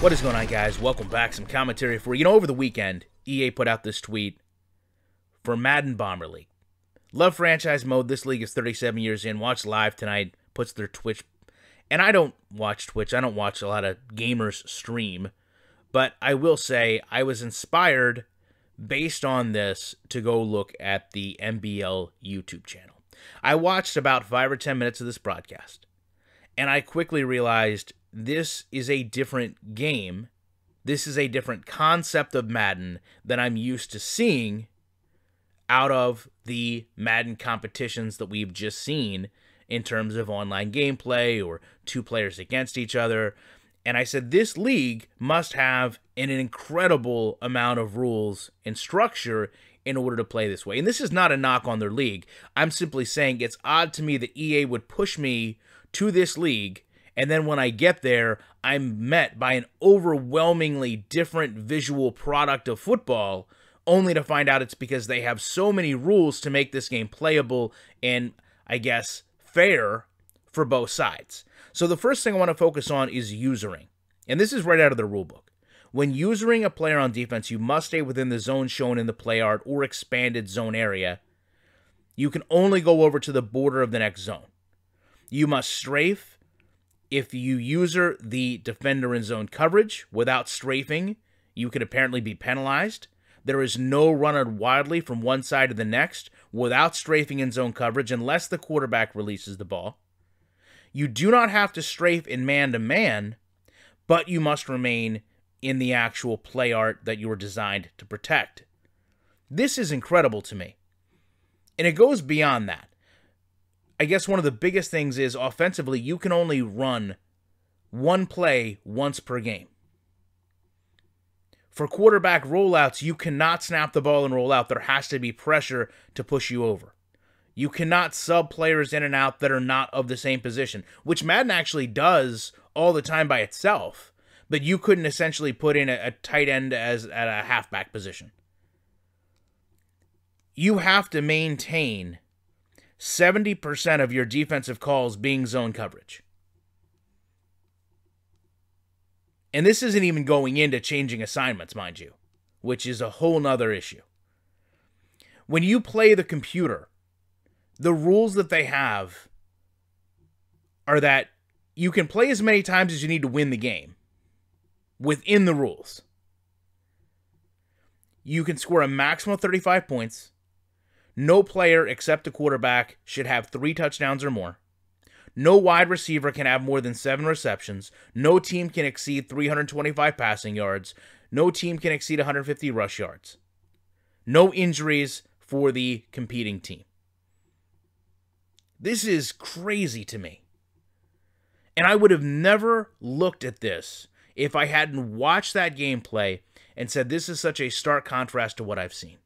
What is going on, guys? Welcome back. Some commentary for you. Over the weekend, EA put out this tweet for Madden Bomber League. Love franchise mode. This league is 37 years in. Watch live tonight. Puts their Twitch. And I don't watch Twitch. I don't watch a lot of gamers stream. But I will say I was inspired based on this to go look at the MBL YouTube channel. I watched about 5 or 10 minutes of this broadcast. And I quickly realized this is a different game. This is a different concept of Madden than I'm used to seeing out of the Madden competitions that we've just seen in terms of online gameplay or two players against each other. And I said, this league must have an incredible amount of rules and structure in order to play this way. And this is not a knock on their league. I'm simply saying it's odd to me that EA would push me to this league, and then when I get there, I'm met by an overwhelmingly different visual product of football, only to find out it's because they have so many rules to make this game playable and, I guess, fair for both sides. So the first thing I want to focus on is usering. And this is right out of the rulebook. When usering a player on defense, you must stay within the zone shown in the play art or expanded zone area. You can only go over to the border of the next zone. You must strafe if you user the defender in zone coverage. Without strafing, you could apparently be penalized. There is no run wildly from one side to the next without strafing in zone coverage unless the quarterback releases the ball. You do not have to strafe in man-to-man, but you must remain in the actual play art that you were designed to protect. This is incredible to me. And it goes beyond that. I guess one of the biggest things is offensively, you can only run one play once per game. For quarterback rollouts, you cannot snap the ball and roll out. There has to be pressure to push you over. You cannot sub players in and out that are not of the same position, which Madden actually does all the time by itself, but you couldn't essentially put in a tight end as at a halfback position. You have to maintain 70% of your defensive calls being zone coverage. And this isn't even going into changing assignments, mind you, which is a whole nother issue. When you play the computer, the rules that they have are that you can play as many times as you need to win the game within the rules. You can score a maximum of 35 points. No player except the quarterback should have 3 touchdowns or more. No wide receiver can have more than 7 receptions. No team can exceed 325 passing yards. No team can exceed 150 rush yards. No injuries for the competing team. This is crazy to me. And I would have never looked at this if I hadn't watched that gameplay and said this is such a stark contrast to what I've seen.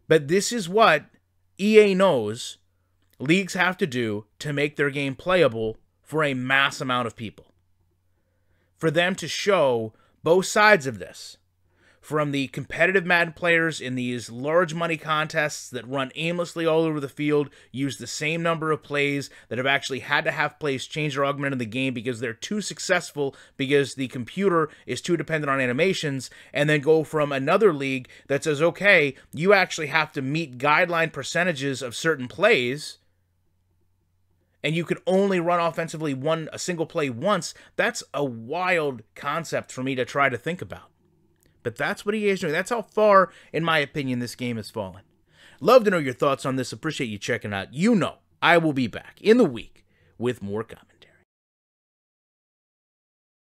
But this is what EA knows leagues have to do to make their game playable for a mass amount of people. For them to show both sides of this, from the competitive Madden players in these large money contests that run aimlessly all over the field, use the same number of plays, that have actually had to have plays changed or augmented in the game because they're too successful because the computer is too dependent on animations, and then go from another league that says, okay, you actually have to meet guideline percentages of certain plays, and you can only run offensively a single play once. That's a wild concept for me to try to think about. But that's what EA is doing. That's how far, in my opinion, this game has fallen. Love to know your thoughts on this. Appreciate you checking out. You know I will be back in the week with more comments.